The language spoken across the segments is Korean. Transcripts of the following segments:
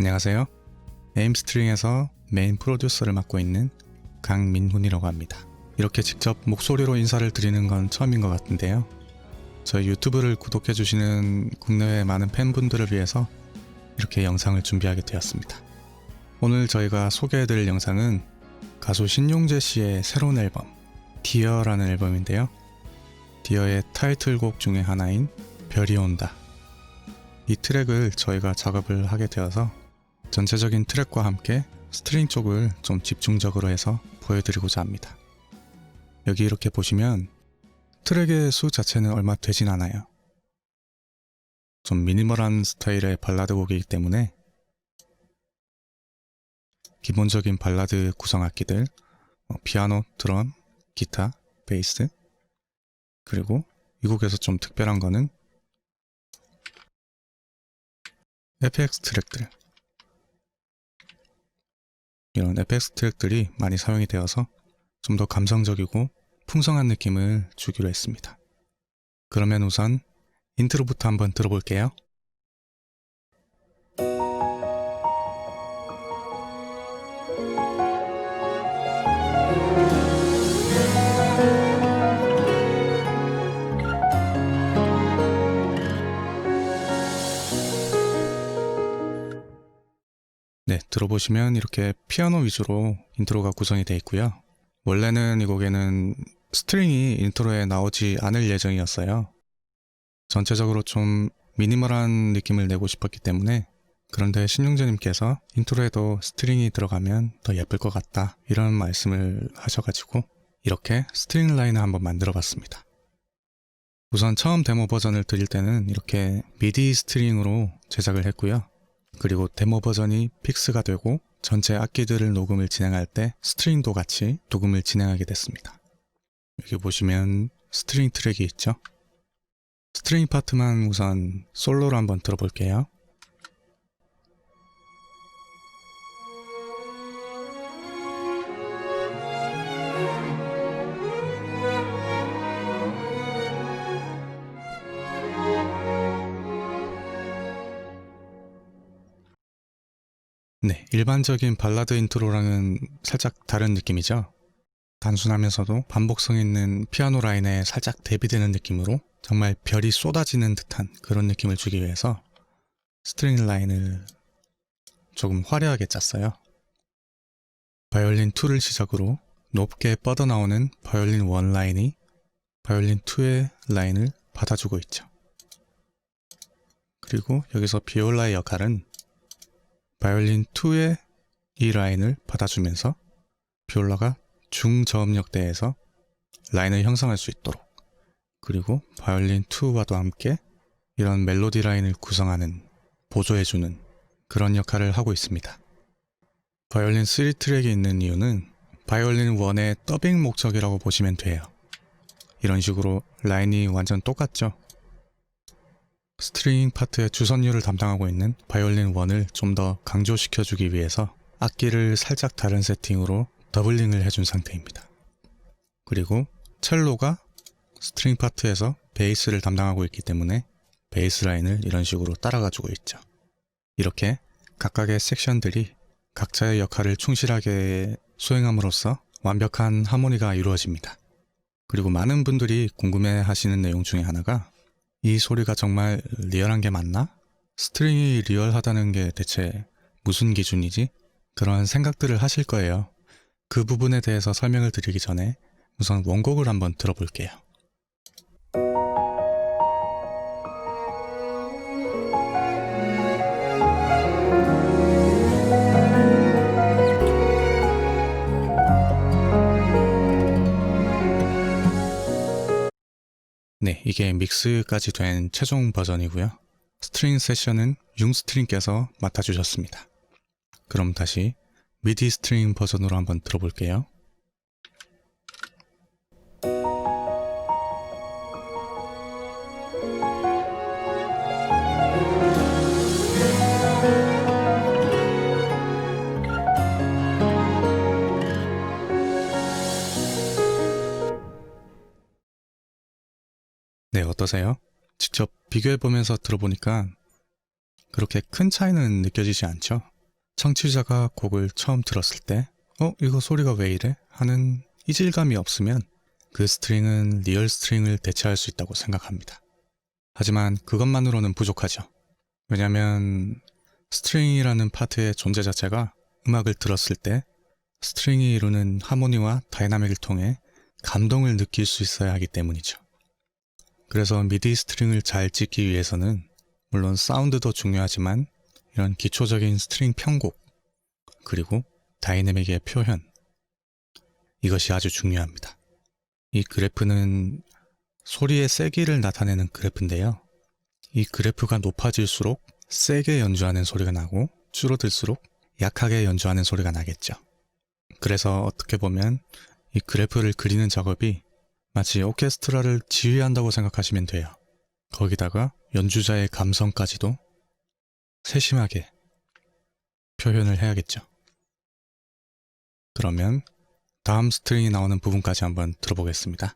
안녕하세요. 에임스트링에서 메인 프로듀서를 맡고 있는 강민훈이라고 합니다. 이렇게 직접 목소리로 인사를 드리는 건 처음인 것 같은데요. 저희 유튜브를 구독해주시는 국내외 많은 팬분들을 위해서 이렇게 영상을 준비하게 되었습니다. 오늘 저희가 소개해드릴 영상은 가수 신용재 씨의 새로운 앨범 디어라는 앨범인데요. 디어의 타이틀곡 중에 하나인 별이 온다. 이 트랙을 저희가 작업을 하게 되어서 전체적인 트랙과 함께 스트링 쪽을 좀 집중적으로 해서 보여드리고자 합니다. 여기 이렇게 보시면 트랙의 수 자체는 얼마 되진 않아요. 좀 미니멀한 스타일의 발라드 곡이기 때문에 기본적인 발라드 구성악기들, 피아노, 드럼, 기타, 베이스, 그리고 이 곡에서 좀 특별한 거는 FX 트랙들, 이런 FX 트랙들이 많이 사용이 되어서 좀 더 감성적이고 풍성한 느낌을 주기로 했습니다. 그러면 우선 인트로부터 한번 들어볼게요. 네, 들어보시면 이렇게 피아노 위주로 인트로가 구성이 되어 있고요. 원래는 이 곡에는 스트링이 인트로에 나오지 않을 예정이었어요. 전체적으로 좀 미니멀한 느낌을 내고 싶었기 때문에, 그런데 신용재님께서 인트로에도 스트링이 들어가면 더 예쁠 것 같다 이런 말씀을 하셔가지고 이렇게 스트링 라인을 한번 만들어 봤습니다. 우선 처음 데모 버전을 드릴 때는 이렇게 미디 스트링으로 제작을 했고요. 그리고 데모 버전이 픽스가 되고 전체 악기들을 녹음을 진행할 때 스트링도 같이 녹음을 진행하게 됐습니다. 여기 보시면 스트링 트랙이 있죠. 스트링 파트만 우선 솔로로 한번 들어볼게요. 네, 일반적인 발라드 인트로랑은 살짝 다른 느낌이죠. 단순하면서도 반복성 있는 피아노 라인에 살짝 대비되는 느낌으로 정말 별이 쏟아지는 듯한 그런 느낌을 주기 위해서 스트링 라인을 조금 화려하게 짰어요. 바이올린 2를 시작으로 높게 뻗어나오는 바이올린 1 라인이 바이올린 2의 라인을 받아주고 있죠. 그리고 여기서 비올라의 역할은 바이올린 2의 이 라인을 받아주면서 비올라가 중저음역대에서 라인을 형성할 수 있도록, 그리고 바이올린 2와도 함께 이런 멜로디 라인을 구성하는, 보조해주는 그런 역할을 하고 있습니다. 바이올린 3 트랙이 있는 이유는 바이올린 1의 더빙 목적이라고 보시면 돼요. 이런 식으로 라인이 완전 똑같죠. 스트링 파트의 주선율을 담당하고 있는 바이올린 1을 좀 더 강조시켜주기 위해서 악기를 살짝 다른 세팅으로 더블링을 해준 상태입니다. 그리고 첼로가 스트링 파트에서 베이스를 담당하고 있기 때문에 베이스 라인을 이런 식으로 따라가지고 있죠. 이렇게 각각의 섹션들이 각자의 역할을 충실하게 수행함으로써 완벽한 하모니가 이루어집니다. 그리고 많은 분들이 궁금해 하시는 내용 중에 하나가, 이 소리가 정말 리얼한 게 맞나? 스트링이 리얼하다는 게 대체 무슨 기준이지? 그런 생각들을 하실 거예요. 그 부분에 대해서 설명을 드리기 전에 우선 원곡을 한번 들어볼게요. 네, 이게 믹스까지 된 최종 버전이고요. 스트링 세션은 융스트링께서 맡아주셨습니다. 그럼 다시 미디 스트링 버전으로 한번 들어볼게요. 네, 어떠세요? 직접 비교해보면서 들어보니까 그렇게 큰 차이는 느껴지지 않죠? 청취자가 곡을 처음 들었을 때 이거 소리가 왜 이래? 하는 이질감이 없으면 그 스트링은 리얼 스트링을 대체할 수 있다고 생각합니다. 하지만 그것만으로는 부족하죠. 왜냐면 스트링이라는 파트의 존재 자체가 음악을 들었을 때 스트링이 이루는 하모니와 다이나믹을 통해 감동을 느낄 수 있어야 하기 때문이죠. 그래서 미디 스트링을 잘 찍기 위해서는 물론 사운드도 중요하지만 이런 기초적인 스트링 편곡 그리고 다이내믹의 표현, 이것이 아주 중요합니다. 이 그래프는 소리의 세기를 나타내는 그래프인데요. 이 그래프가 높아질수록 세게 연주하는 소리가 나고 줄어들수록 약하게 연주하는 소리가 나겠죠. 그래서 어떻게 보면 이 그래프를 그리는 작업이 마치 오케스트라를 지휘한다고 생각하시면 돼요. 거기다가 연주자의 감성까지도 세심하게 표현을 해야겠죠. 그러면 다음 스트링이 나오는 부분까지 한번 들어보겠습니다.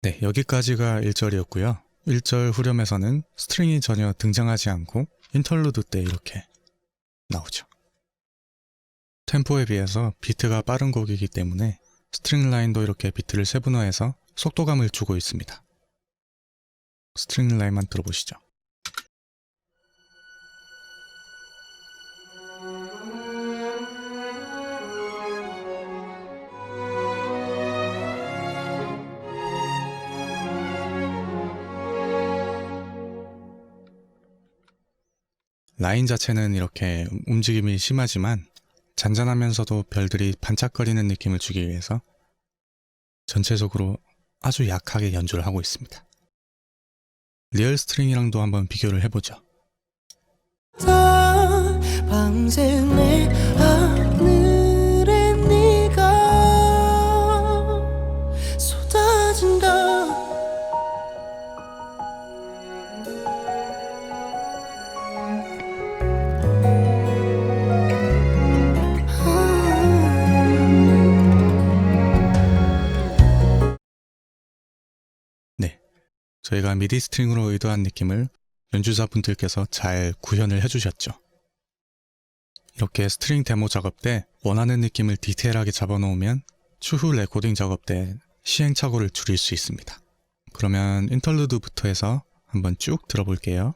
네, 여기까지가 1절이었고요. 1절 후렴에서는 스트링이 전혀 등장하지 않고 인터루드 때 이렇게 나오죠. 템포에 비해서 비트가 빠른 곡이기 때문에 스트링 라인도 이렇게 비트를 세분화해서 속도감을 주고 있습니다. 스트링 라인만 들어보시죠. 라인 자체는 이렇게 움직임이 심하지만 잔잔하면서도 별들이 반짝거리는 느낌을 주기 위해서 전체적으로 아주 약하게 연주를 하고 있습니다. 리얼 스트링이랑도 한번 비교를 해보죠. 밤새 내 하늘에 네가 쏟아진다. 네, 저희가 미디 스트링으로 의도한 느낌을 연주자분들께서 잘 구현을 해주셨죠. 이렇게 스트링 데모 작업 때 원하는 느낌을 디테일하게 잡아놓으면 추후 레코딩 작업 때 시행착오를 줄일 수 있습니다. 그러면 인터루드부터 해서 한번 쭉 들어볼게요.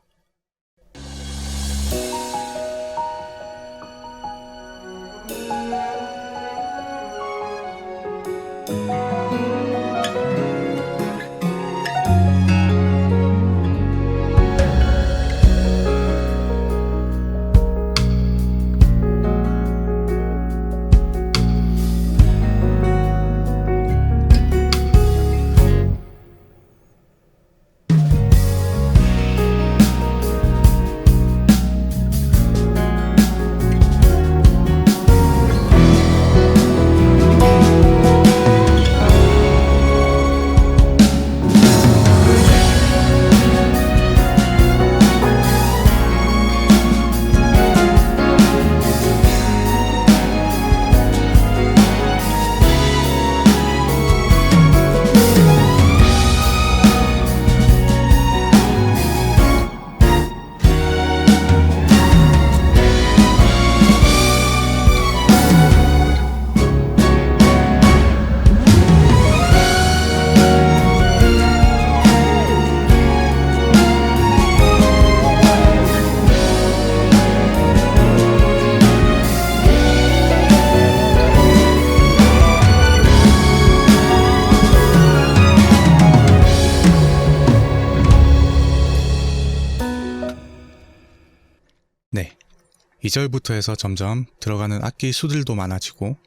2절부터 해서 점점 들어가는 악기 수들도 많아지고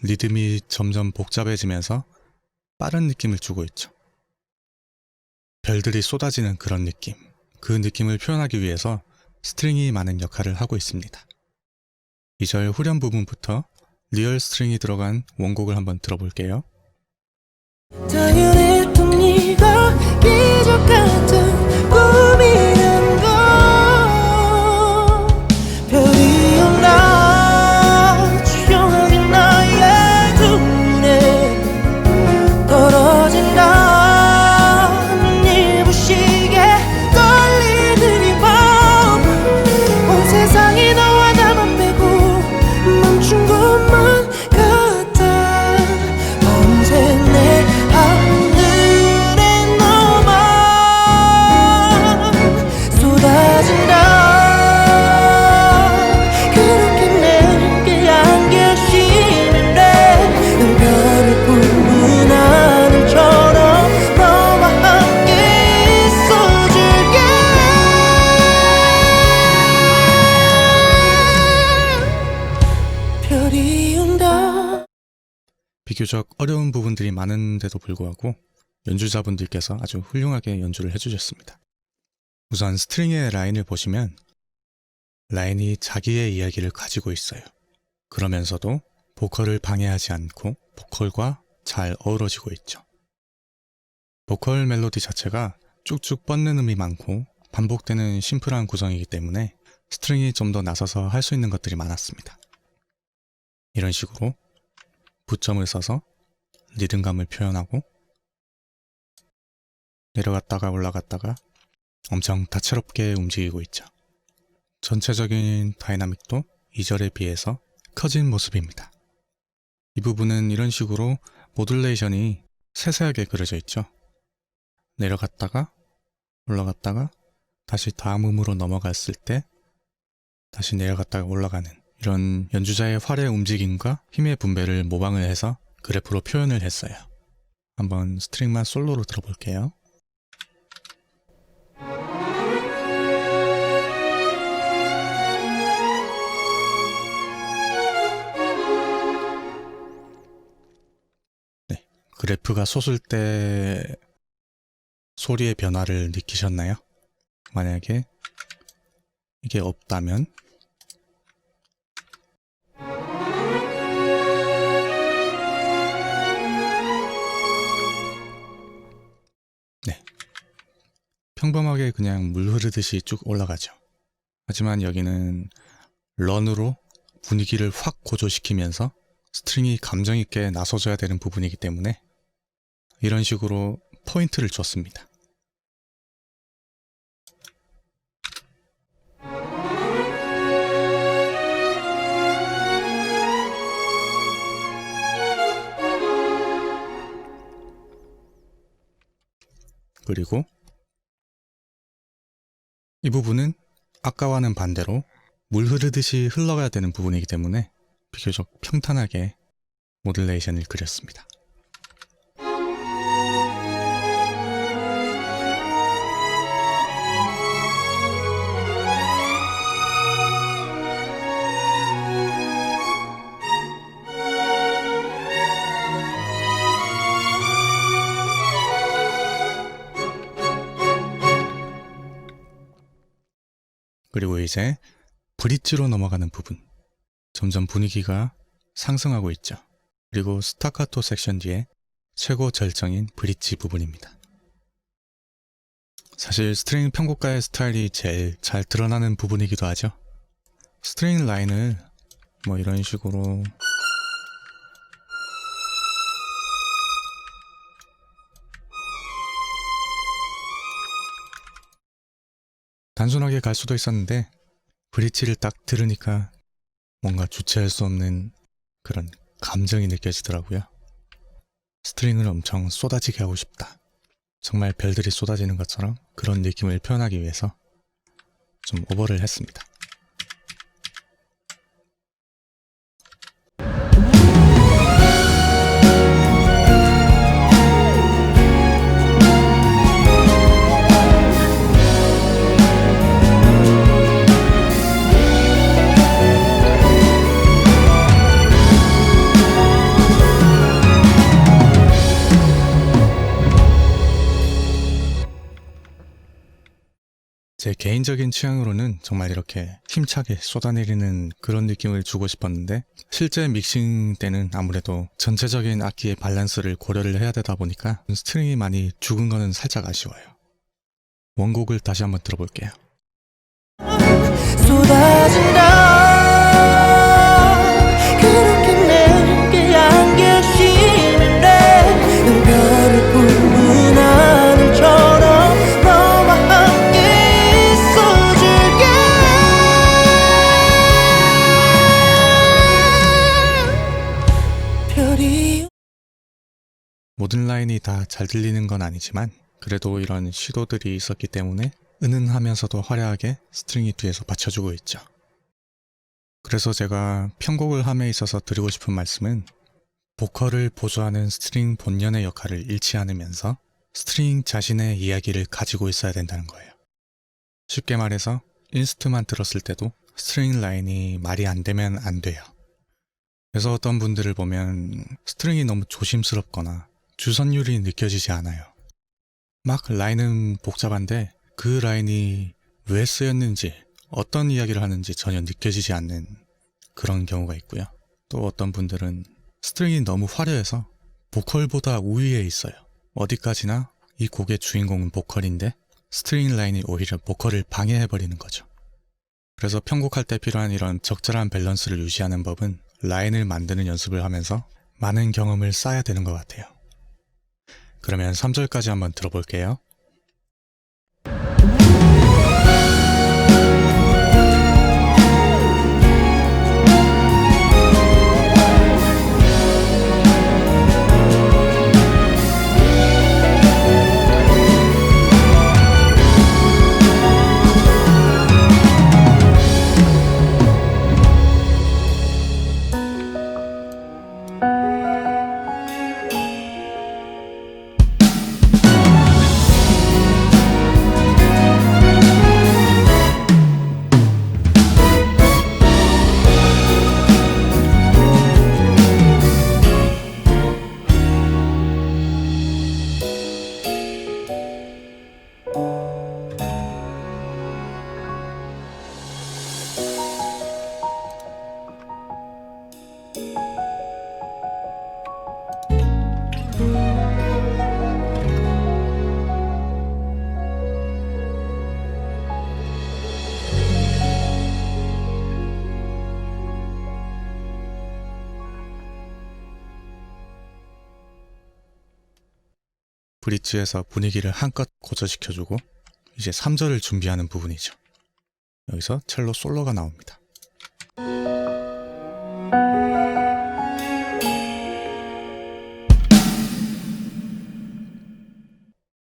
리듬이 점점 복잡해지면서 빠른 느낌을 주고 있죠. 별들이 쏟아지는 그런 느낌, 그 느낌을 표현하기 위해서 스트링이 많은 역할을 하고 있습니다. 2절 후렴 부분부터 리얼 스트링이 들어간 원곡을 한번 들어볼게요. 당연했던 네가 기적 같은 꿈이란 걸 별이 온다 조용하게 나의 눈에 떨어진다 눈이 부시게 떨리는 이 밤 온 세상이 너와 나만 빼고 멈춘 것만 같아 밤새 내 하늘에 너만 쏟아진다 그렇게 내게 안겨지는데 난 별을 품은 하늘처럼 너와 함께 있어줄게 별이 온다. 비교적 어려운 부분들이 많은데도 불구하고 연주자분들께서 아주 훌륭하게 연주를 해주셨습니다. 우선 스트링의 라인을 보시면 라인이 자기의 이야기를 가지고 있어요. 그러면서도 보컬을 방해하지 않고 보컬과 잘 어우러지고 있죠. 보컬 멜로디 자체가 쭉쭉 뻗는 음이 많고 반복되는 심플한 구성이기 때문에 스트링이 좀 더 나서서 할 수 있는 것들이 많았습니다. 이런 식으로 부점을 써서 리듬감을 표현하고 내려갔다가 올라갔다가 엄청 다채롭게 움직이고 있죠. 전체적인 다이나믹도 2절에 비해서 커진 모습입니다. 이 부분은 이런 식으로 모듈레이션이 세세하게 그려져 있죠. 내려갔다가 올라갔다가 다시 다음 음으로 넘어갔을 때 다시 내려갔다가 올라가는 이런 연주자의 활의 움직임과 힘의 분배를 모방을 해서 그래프로 표현을 했어요. 한번 스트링만 솔로로 들어볼게요. 네, 그래프가 솟을 때 소리의 변화를 느끼셨나요? 만약에 이게 없다면 평범하게 그냥 물 흐르듯이 쭉 올라가죠. 하지만 여기는 런으로 분위기를 확 고조시키면서 스트링이 감정 있게 나서줘야 되는 부분이기 때문에 이런 식으로 포인트를 줬습니다. 그리고 이 부분은 아까와는 반대로 물 흐르듯이 흘러가야 되는 부분이기 때문에 비교적 평탄하게 모듈레이션을 그렸습니다. 그리고 이제 브릿지로 넘어가는 부분, 점점 분위기가 상승하고 있죠. 그리고 스타카토 섹션 뒤에 최고 절정인 브릿지 부분입니다. 사실 스트링 편곡가의 스타일이 제일 잘 드러나는 부분이기도 하죠. 스트링 라인을 뭐 이런 식으로 단순하게 갈 수도 있었는데 브릿지를 딱 들으니까 뭔가 주체할 수 없는 그런 감정이 느껴지더라고요. 스트링을 엄청 쏟아지게 하고 싶다. 정말 별들이 쏟아지는 것처럼 그런 느낌을 표현하기 위해서 좀 오버를 했습니다. 개인적인 취향으로는 정말 이렇게 힘차게 쏟아내리는 그런 느낌을 주고 싶었는데 실제 믹싱 때는 아무래도 전체적인 악기의 밸런스를 고려를 해야 되다 보니까 스트링이 많이 죽은 거는 살짝 아쉬워요. 원곡을 다시 한번 들어볼게요. 쏟아진다 그렇게 내게 안겨시는데 넌 별을 품은 하늘처럼 너와 함께 있어줄게 별이 모든 라인이 다 잘 들리는 건 아니지만 그래도 이런 시도들이 있었기 때문에 은은하면서도 화려하게 스트링이 뒤에서 받쳐주고 있죠. 그래서 제가 편곡을 함에 있어서 드리고 싶은 말씀은 보컬을 보조하는 스트링 본연의 역할을 잃지 않으면서 스트링 자신의 이야기를 가지고 있어야 된다는 거예요. 쉽게 말해서 인스트만 들었을 때도 스트링 라인이 말이 안 되면 안 돼요. 그래서 어떤 분들을 보면 스트링이 너무 조심스럽거나 주선율이 느껴지지 않아요. 막 라인은 복잡한데 그 라인이 왜 쓰였는지 어떤 이야기를 하는지 전혀 느껴지지 않는 그런 경우가 있고요. 또 어떤 분들은 스트링이 너무 화려해서 보컬보다 우위에 있어요. 어디까지나 이 곡의 주인공은 보컬인데 스트링 라인이 오히려 보컬을 방해해버리는 거죠. 그래서 편곡할 때 필요한 이런 적절한 밸런스를 유지하는 법은 라인을 만드는 연습을 하면서 많은 경험을 쌓아야 되는 것 같아요. 그러면 3절까지 한번 들어볼게요. 브릿지에서 분위기를 한껏 고조시켜주고 이제 3절을 준비하는 부분이죠. 여기서 첼로 솔로가 나옵니다.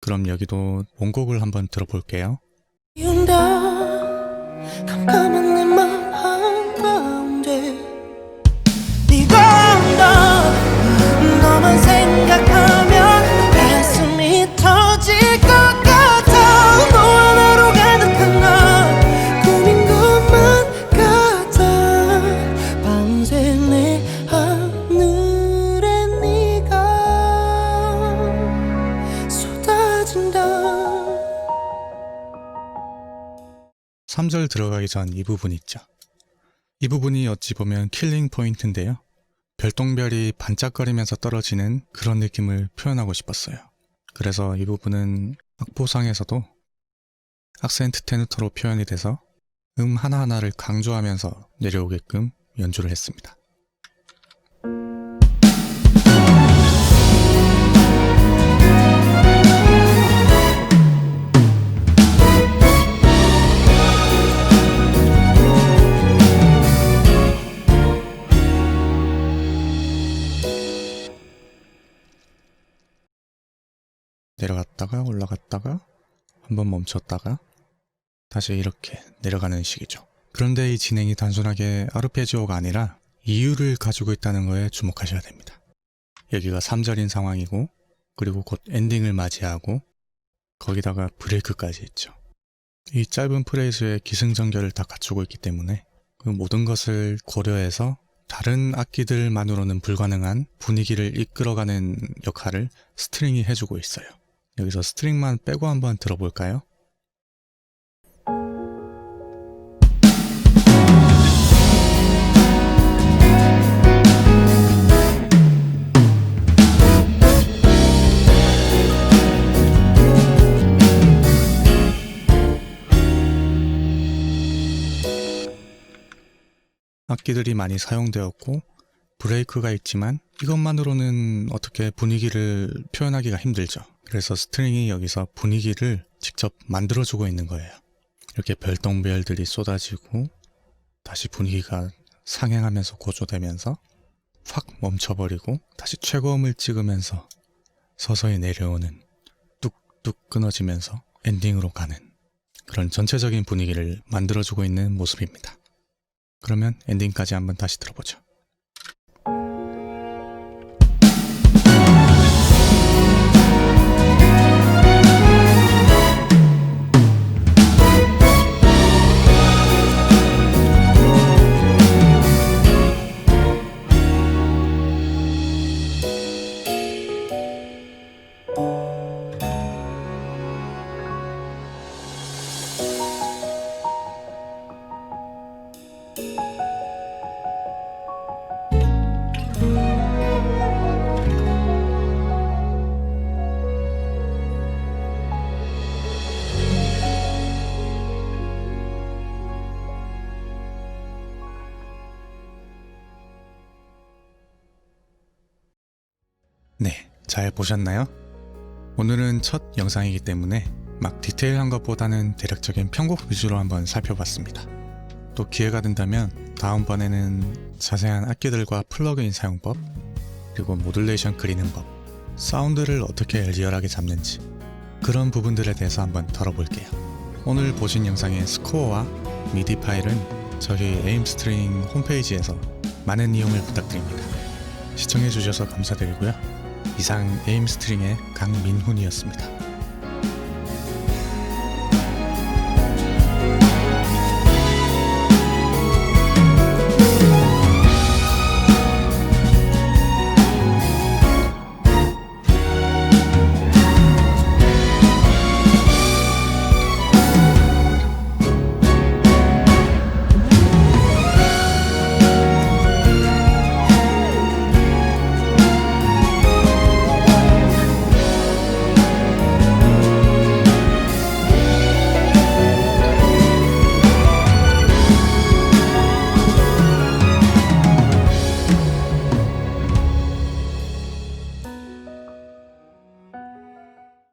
그럼 여기도 원곡을 한번 들어볼게요. 온다 깜깜한 내 맘 한가운데 네가 온다 너만 생각하면 가슴이 터질 것 같아 너와 나로 가득한 나 꿈인 것만 같아 밤새 내 하늘에 네가 쏟아진다 3절 들어가기 전 이 부분 있죠. 이 부분이 어찌 보면 킬링 포인트인데요. 별똥별이 반짝거리면서 떨어지는 그런 느낌을 표현하고 싶었어요. 그래서 이 부분은 악보상에서도 악센트 테누터로 표현이 돼서 하나하나를 강조하면서 내려오게끔 연주를 했습니다. 내려갔다가 올라갔다가 한번 멈췄다가 다시 이렇게 내려가는 식이죠. 그런데 이 진행이 단순하게 아르페지오가 아니라 이유를 가지고 있다는 거에 주목하셔야 됩니다. 여기가 3절인 상황이고 그리고 곧 엔딩을 맞이하고 거기다가 브레이크까지 있죠. 이 짧은 프레이즈의 기승전결을 다 갖추고 있기 때문에 그 모든 것을 고려해서 다른 악기들만으로는 불가능한 분위기를 이끌어가는 역할을 스트링이 해주고 있어요. 여기서 스트링만 빼고 한번 들어볼까요? 악기들이 많이 사용되었고 브레이크가 있지만 이것만으로는 어떻게 분위기를 표현하기가 힘들죠. 그래서 스트링이 여기서 분위기를 직접 만들어주고 있는 거예요. 이렇게 별똥별들이 쏟아지고 다시 분위기가 상행하면서 고조되면서 확 멈춰버리고 다시 최고음을 찍으면서 서서히 내려오는, 뚝뚝 끊어지면서 엔딩으로 가는 그런 전체적인 분위기를 만들어주고 있는 모습입니다. 그러면 엔딩까지 한번 다시 들어보죠. 네, 잘 보셨나요? 오늘은 첫 영상이기 때문에 막 디테일한 것보다는 대략적인 편곡 위주로 한번 살펴봤습니다. 또 기회가 된다면 다음번에는 자세한 악기들과 플러그인 사용법, 그리고 모듈레이션 그리는 법, 사운드를 어떻게 리얼하게 잡는지 그런 부분들에 대해서 한번 다뤄볼게요. 오늘 보신 영상의 스코어와 미디 파일은 저희 에임스트링 홈페이지에서 많은 이용을 부탁드립니다. 시청해주셔서 감사드리고요. 이상 에임스트링의 강민훈이었습니다.